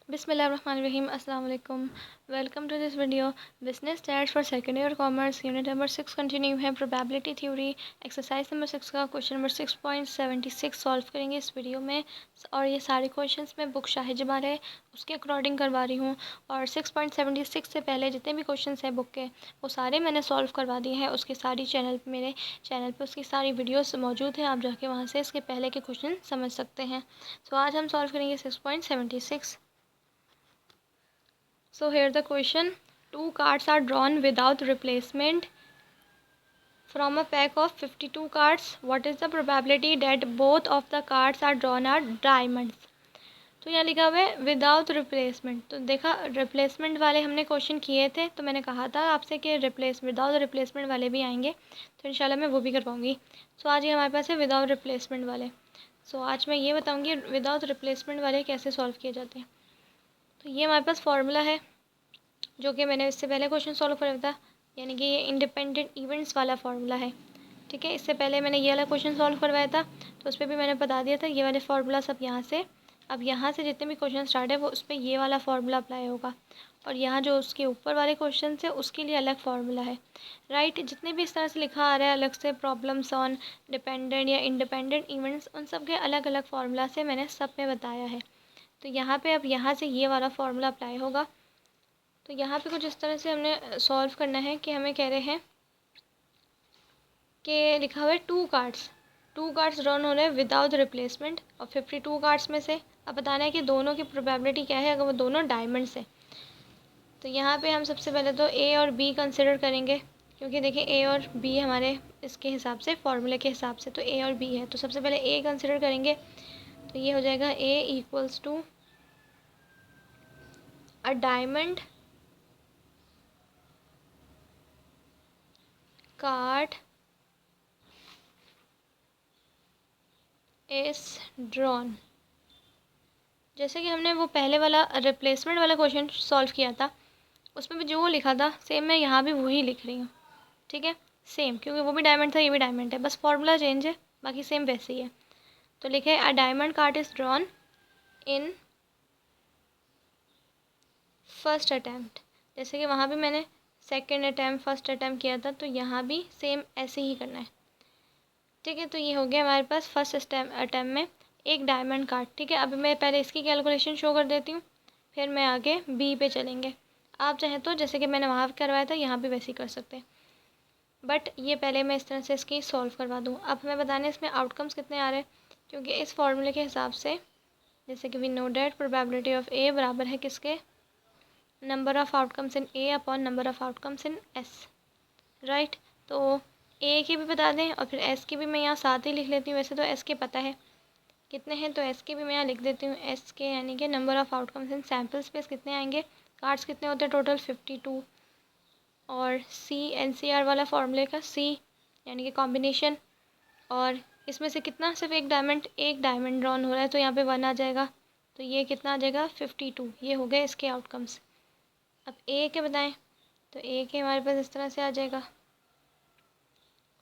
बिस्मिल्लाहिर्रहमानिर्रहीम अस्सलाम वालेकुम। Welcome to this video. Business stats for second year commerce unit number 6 continue है। Probability theory exercise number 6 का question number 6.76 solve करेंगे इस वीडियो में। और ये सारे क्वेश्चंस मैं बुक शाहिद जमाल है उसके अकॉर्डिंग करवा रही हूँ। और 6.76 से पहले जितने भी क्वेश्चंस हैं बुक के वो सारे मैंने सॉल्व करवा दिए हैं। उसकी सारी मेरे चैनल पर उसकी सारी वीडियोज़ मौजूद हैं। आप जाके वहाँ से इसके पहले के क्वेश्चन समझ सकते हैं। तो आज हम सॉल्व करेंगे 6.76। So here the question: two cards are drawn without replacement from a pack of 52 cards. What is the probability that both of the cards are drawn are diamonds? तो यहाँ लिखा हुआ है विदाउट रिप्लेसमेंट। तो देखा replacement वाले हमने question किए थे तो मैंने कहा था आपसे कि विदाउट रिप्लेसमेंट वाले भी आएंगे तो इंशाल्लाह मैं वो भी करवाऊँगी। सो आज ये हमारे पास है विदाउट रिप्लेसमेंट वाले। सो आज मैं ये बताऊँगी विदाउट रिप्लेसमेंट वाले कैसे सॉल्व किए जाते हैं। तो ये हमारे पास फार्मूला है जो कि मैंने इससे पहले क्वेश्चन सॉल्व करा था, यानी कि ये इंडिपेंडेंट इवेंट्स वाला फार्मूला है। ठीक है, इससे पहले मैंने ये वाला क्वेश्चन सॉल्व करवाया था तो उस पर भी मैंने बता दिया था ये वाले फार्मूला सब यहाँ से। अब यहाँ से जितने भी क्वेश्चन स्टार्ट है वो उस पर ये वाला फार्मूला अप्लाई होगा और यहाँ जो उसके ऊपर वाले क्वेश्चन है उसके लिए अलग फार्मूला है। राइट, जितने भी इस तरह से लिखा आ रहा है अलग से प्रॉब्लम्स ऑन डिपेंडेंट या इंडिपेंडेंट इवेंट्स उन सब के अलग अलग फार्मूला से मैंने सब में बताया है। तो यहाँ पे अब यहाँ से ये वाला फार्मूला अप्लाई होगा। तो यहाँ पे कुछ इस तरह से हमने सॉल्व करना है कि हमें कह रहे हैं कि लिखा हुआ है टू कार्ड्स ड्रॉन हो रहे हैं विदाउट रिप्लेसमेंट और 52 कार्ड्स में से अब बताना है कि दोनों की प्रोबेबिलिटी क्या है अगर वो दोनों डायमंड्स हैं। तो यहाँ पे हम सबसे पहले तो ए और बी कंसिडर करेंगे क्योंकि देखिए ए और बी हमारे इसके हिसाब से फार्मूले के हिसाब से तो ए और बी है। तो सबसे पहले ए कंसिडर करेंगे तो ये हो जाएगा A equals to a diamond card is drawn. जैसे कि हमने वो पहले वाला रिप्लेसमेंट वाला क्वेश्चन सॉल्व किया था उसमें भी जो लिखा था सेम मैं यहाँ भी वही लिख रही हूँ। ठीक है, सेम, क्योंकि वो भी डायमंड था ये भी डायमंड है, बस फार्मूला चेंज है, बाकी सेम वैसे ही है। तो लिखे अ diamond card is drawn in first attempt. जैसे कि वहाँ भी मैंने सेकेंड अटैम्प्ट फर्स्ट अटैम्प्ट किया था तो यहाँ भी सेम ऐसे ही करना है। ठीक है, तो ये हो गया हमारे पास फर्स्ट अटैम्प्ट में एक डायमंड कार्ड। ठीक है, अभी मैं पहले इसकी कैलकुलेशन शो कर देती हूँ फिर मैं आगे बी पे चलेंगे। आप चाहें तो जैसे कि मैंने वहाँ करवाया था यहाँ भी वैसे ही कर सकते हैं, बट ये पहले मैं इस तरह से इसकी सॉल्व करवा दूँ। अब हमें बताने इसमें आउटकम्स कितने आ रहे हैं क्योंकि इस फार्मूले के हिसाब से जैसे कि we know that probability of A बराबर है किसके, number of outcomes in A upon number of outcomes in S. Right, तो ए की भी बता दें और फिर एस की भी मैं यहाँ साथ ही लिख लेती हूँ। वैसे तो एस के पता है कितने हैं तो एस की भी मैं यहाँ लिख देती हूँ। एस के यानी कि number of outcomes in sample space कितने आएंगे, कार्ड्स कितने होते हैं टोटल 52। और सी एनसीआर वाला फार्मूले का सी यानी कि कॉम्बिनेशन, और इसमें से कितना सिर्फ एक डायमंड ड्रॉन हो रहा है तो यहाँ पे 1 आ जाएगा। तो ये कितना आ जाएगा 52। ये हो गए इसके आउटकम्स। अब ए के बताएं तो ए के हमारे पास इस तरह से आ जाएगा।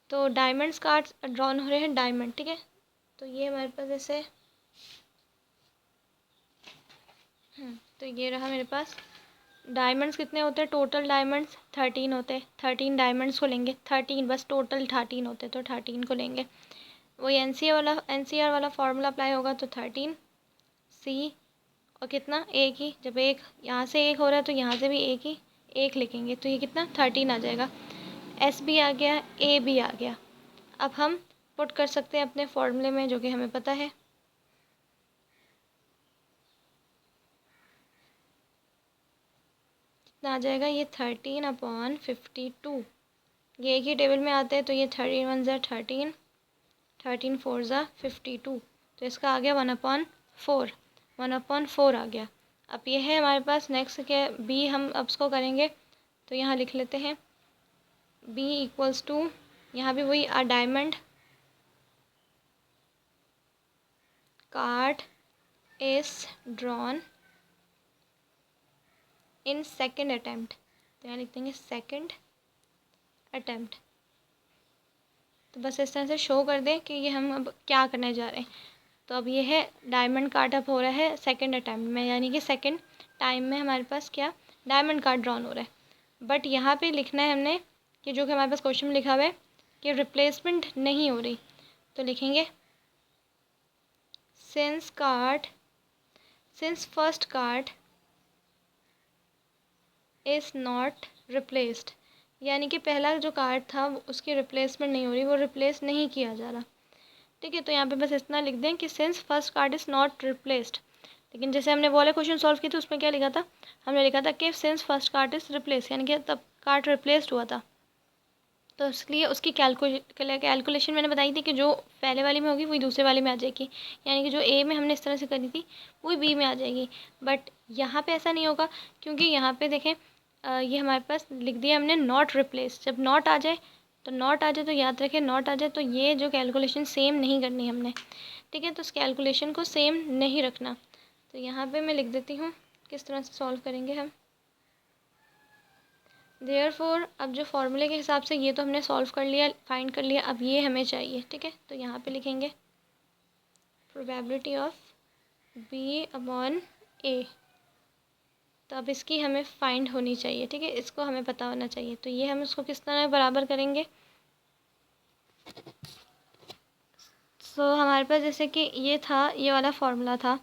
तो डायमंड्स कार्ड्स ड्रॉन हो रहे हैं डायमंड। ठीक है, तो ये हमारे पास ऐसे तो ये रहा मेरे पास। डायमंड्स कितने होते हैं टोटल, डायमंड्स 13 होते हैं। 13 डायमंड्स को लेंगे, 13 बस, टोटल 13 होते हैं तो 13 को लेंगे। वही एनसीआर वाला फार्मूला अप्लाई होगा तो 13 सी और कितना एक ही, जब एक यहाँ से एक हो रहा है तो यहाँ से भी एक ही एक लिखेंगे तो ये कितना 13 आ जाएगा। एस भी आ गया, ए भी आ गया। अब हम पुट कर सकते हैं अपने फॉर्मूले में जो कि हमें पता है। कितना आ जाएगा ये 13/52। ये एक ही टेबल में आते हैं तो ये 13 1 ज़ा 13, 13 4 ज़ा 52। तो इसका आ गया 1/4, 1/4 आ गया। अब ये है हमारे पास नेक्स्ट क्या बी, हम अब इसको करेंगे तो यहाँ लिख लेते हैं बी इक्वल्स टू, यहाँ भी वही अ diamond card is drawn in second attempt. तो यहाँ लिख देंगे सेकेंड अटैम्प्ट। तो बस इस तरह से शो कर दें कि ये हम अब क्या करने जा रहे हैं। तो अब ये है डायमंड कार्ड अब हो रहा है सेकंड अटैम्प्ट में, यानी कि सेकंड टाइम में हमारे पास क्या डायमंड कार्ड ड्रॉन हो रहा है। बट यहाँ पे लिखना है हमने कि जो कि हमारे पास क्वेश्चन में लिखा हुआ है कि रिप्लेसमेंट नहीं हो रही, तो लिखेंगे since first card is not replaced, यानी कि पहला जो कार्ड था उसकी रिप्लेसमेंट नहीं हो रही, वो रिप्लेस नहीं किया जा रहा। ठीक है, तो यहाँ पे बस इतना लिख दें कि since first card is not replaced. लेकिन जैसे हमने वो वाले क्वेश्चन सॉल्व किए थे उसमें क्या लिखा था, हमने लिखा था कि since first card is replace, यानी कि तब कार्ड रिप्लेस्ड हुआ था। तो इसलिए उसकी कैलकुलेशन मैंने बताई थी कि जो पहले वाली में होगी वही दूसरे वाले में आ जाएगी, यानी कि जो ए में हमने इस तरह से करी थी वही बी में आ जाएगी। बट यहाँ पे ऐसा नहीं होगा, क्योंकि यहाँ पे देखें ये हमारे पास लिख दिया हमने नॉट रिप्लेस। जब नॉट आ जाए तो याद रखें नॉट आ जाए तो ये जो कैलकुलेशन सेम नहीं करनी हमने। ठीक है, तो उस कैलकुलेशन को सेम नहीं रखना। तो यहाँ पे मैं लिख देती हूँ किस तरह से सॉल्व करेंगे हम। देयरफॉर अब जो फॉर्मूले के हिसाब से ये तो हमने सॉल्व कर लिया, फाइंड कर लिया, अब ये हमें चाहिए। ठीक है, तो यहाँ पे लिखेंगे प्रोबेबिलिटी ऑफ बी अपॉन ए। तो अब इसकी हमें फाइंड होनी चाहिए। ठीक है, इसको हमें पता होना चाहिए। तो ये हम इसको किस तरह बराबर करेंगे। सो हमारे पास जैसे कि ये था, ये वाला फार्मूला था,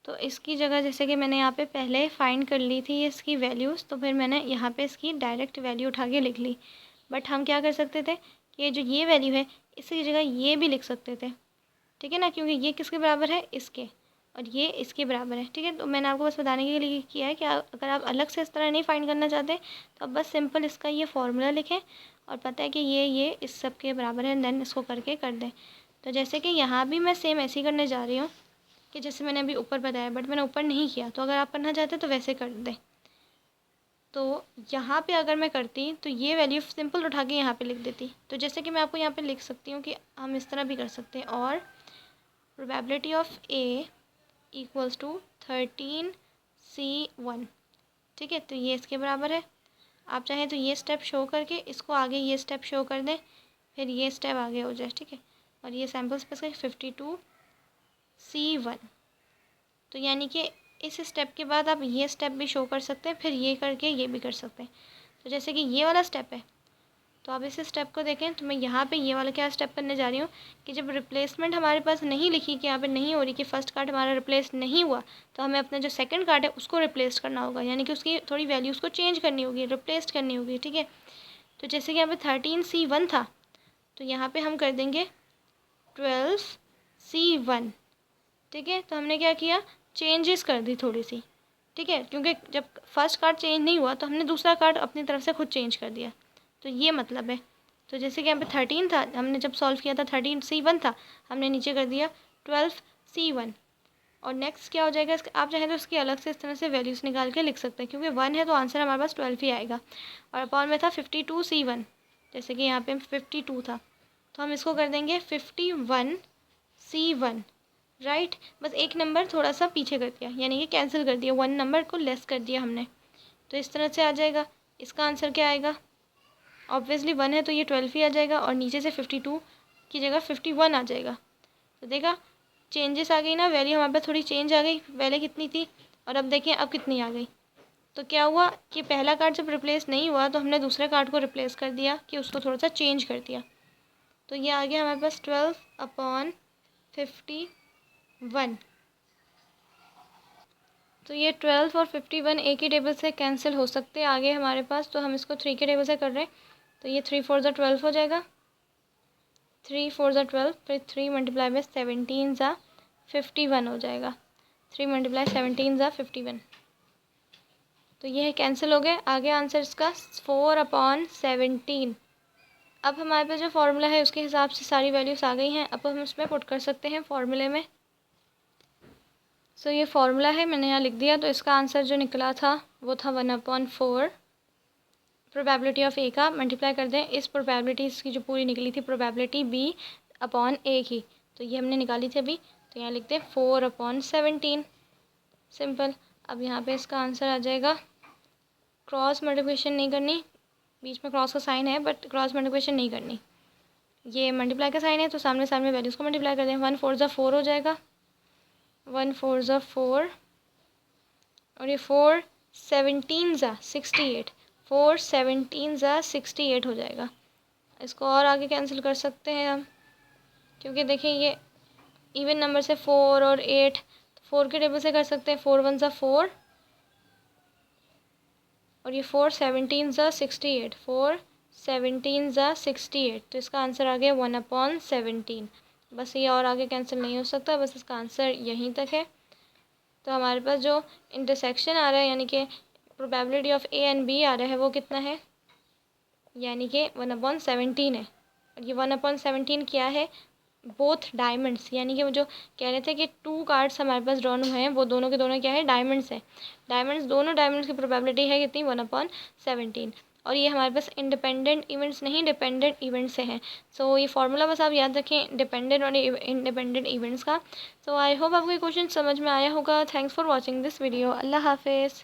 तो इसकी जगह जैसे कि मैंने यहाँ पे पहले फाइंड कर ली थी इसकी वैल्यूज़, तो फिर मैंने यहाँ पे इसकी डायरेक्ट वैल्यू उठा के लिख ली। बट हम क्या कर सकते थे कि जो ये वैल्यू है इसकी जगह ये भी लिख सकते थे। ठीक है ना, क्योंकि ये किसके बराबर है, इसके, और ये इसके बराबर है। ठीक है, तो मैंने आपको बस बताने के लिए किया है कि अगर आप अलग से इस तरह नहीं फाइंड करना चाहते तो आप बस सिंपल इसका ये फार्मूला लिखें और पता है कि ये इस सब के बराबर है, देन इसको करके कर दें। तो जैसे कि यहाँ भी मैं सेम ऐसे ही करने जा रही हूँ कि जैसे मैंने अभी ऊपर बताया, बट मैंने ऊपर नहीं किया। तो अगर आप करना चाहते तो वैसे कर दें। तो यहाँ पे अगर मैं करती तो ये वैल्यू सिंपल उठा के यहाँ पे लिख देती। तो जैसे कि मैं आपको यहाँ पे लिख सकती हूँ कि हम इस तरह भी कर सकते हैं, और probability of A equals to 13C1। ठीक है, तो ये इसके बराबर है। आप चाहें तो ये स्टेप शो करके इसको आगे ये स्टेप शो कर दें, फिर ये स्टेप आगे हो जाए। ठीक है, और ये सैम्पल स्पेस का 52C1। तो यानी कि इस स्टेप के बाद आप ये स्टेप भी शो कर सकते हैं, फिर ये करके ये भी कर सकते हैं। तो जैसे कि ये वाला स्टेप है, तो आप इस स्टेप को देखें तो मैं यहाँ पे ये वाला क्या स्टेप करने जा रही हूँ कि जब रिप्लेसमेंट हमारे पास नहीं लिखी, कि यहाँ पे नहीं हो रही कि फ़र्स्ट कार्ड हमारा रिप्लेस नहीं हुआ, तो हमें अपना जो सेकंड कार्ड है उसको रिप्लेस करना होगा, यानी कि उसकी थोड़ी वैल्यूज़ को चेंज करनी होगी, रिप्लेस करनी होगी। ठीक है, तो जैसे कि यहाँ पे 13C1 था, तो यहाँ पे हम कर देंगे 12C1। ठीक है, तो हमने क्या किया, चेंजेस कर दी थोड़ी सी। ठीक है, क्योंकि जब फर्स्ट कार्ड चेंज नहीं हुआ तो हमने दूसरा कार्ड अपनी तरफ से खुद चेंज कर दिया, तो ये मतलब है। तो जैसे कि यहाँ पे 13 था, हमने जब सॉल्व किया था 13C1 था, हमने नीचे कर दिया 12C1। और नेक्स्ट क्या हो जाएगा, आप चाहें तो इसकी अलग से इस तरह से वैल्यूज़ निकाल के लिख सकते हैं, क्योंकि 1 है तो आंसर हमारे पास 12 ही आएगा। और अपॉन में था 52C1, जैसे कि यहाँ पे 52 था, तो हम इसको कर देंगे 51C1। राइट, बस एक नंबर थोड़ा सा पीछे कर दिया, यानी कि कैंसिल कर दिया, 1 नंबर को लेस कर दिया हमने। तो इस तरह से आ जाएगा। इसका आंसर क्या आएगा, ऑब्वियसली 1 है तो ये 12 ही आ जाएगा, और नीचे से 52 की जगह 51 आ जाएगा। तो देखा, चेंजेस आ गई ना, वैल्यू हमारे पास थोड़ी चेंज आ गई, पहले कितनी थी और अब देखिए अब कितनी आ गई। तो क्या हुआ कि पहला कार्ड जब रिप्लेस नहीं हुआ तो हमने दूसरे कार्ड को रिप्लेस कर दिया, कि उसको थोड़ा सा चेंज कर दिया। तो ये आ गया हमारे पास 12/51। तो ये 12 और 51 एक ही टेबल से कैंसिल हो सकते हैं आगे हमारे पास, तो हम इसको 3 के टेबल से कर रहे हैं। तो ये 3 4 12 हो जाएगा, 3 4 12, फिर 3 मल्टीप्लाई बाय 17 ज़ा 51 हो जाएगा, 3 मल्टीप्लाई 17 ज़ा 51। तो ये है कैंसिल हो गए। आगे आंसर इसका 4/17। अब हमारे पास जो फार्मूला है उसके हिसाब से सारी वैल्यूज़ आ गई हैं, अब हम उसमें पुट कर सकते हैं फार्मूले में। सो ये फार्मूला है, मैंने यहाँ लिख दिया। तो इसका आंसर जो निकला था वो था 1/4 प्रोबेबिलिटी ऑफ ए का, मल्टीप्लाई कर दें इस प्रोबेबिलिटी की जो पूरी निकली थी प्रोबेबिलिटी बी अपॉन ए की, तो ये हमने निकाली थी अभी। तो यहाँ लिखते हैं 4/17, सिंपल। अब यहाँ पे इसका आंसर आ जाएगा, क्रॉस मल्टीप्लिकेशन नहीं करनी, बीच में क्रॉस का साइन है बट क्रॉस मल्टीप्लिकेशन नहीं करनी, ये मल्टीप्लाई का साइन है तो सामने सामने वैल्यूज़ को मल्टीप्लाई कर दें। 1 4 ज़ा 4 हो जाएगा, 1 4 ज़ा 4 और ये 4 17 ज़ा 68, 4 17 ज़ा 68 हो जाएगा। इसको और आगे कैंसिल कर सकते हैं हम, क्योंकि देखिए ये इवन नंबर से 4 और 8, तो 4 के टेबल से कर सकते हैं। 4 1 ज़ा 4 और ये 4 17 ज़ा 68, 4 17 ज़ा 68, तो इसका आंसर आ गया 1/17। बस ये और आगे कैंसिल नहीं हो सकता, बस इसका आंसर यहीं तक है। तो हमारे पास जो इंटरसेक्शन आ रहा है, यानी कि probability of A and B आ रहा है, वो कितना है, यानी कि 1/17 है। और ये 1/17 क्या है, बोथ डायमंड्स, यानी कि वो जो कह रहे थे कि 2 कार्ड्स हमारे पास ड्रॉन हुए हैं, वो दोनों के दोनों क्या है, डायमंड्स है। डायमंड्स, दोनों डायमंड्स की प्रोबेबिलिटी है कितनी, 1/17। और ये हमारे पास इंडिपेंडेंट इवेंट्स नहीं, डिपेंडेंट इवेंट्स से हैं। सो ये फार्मूला बस आप याद रखें डिपेंडेंट और इंडिपेंडेंट इवेंट्स का। सो आई होप आपको ये क्वेश्चन समझ में आया होगा। Thanks for watching this video. अल्लाह हाफिज़।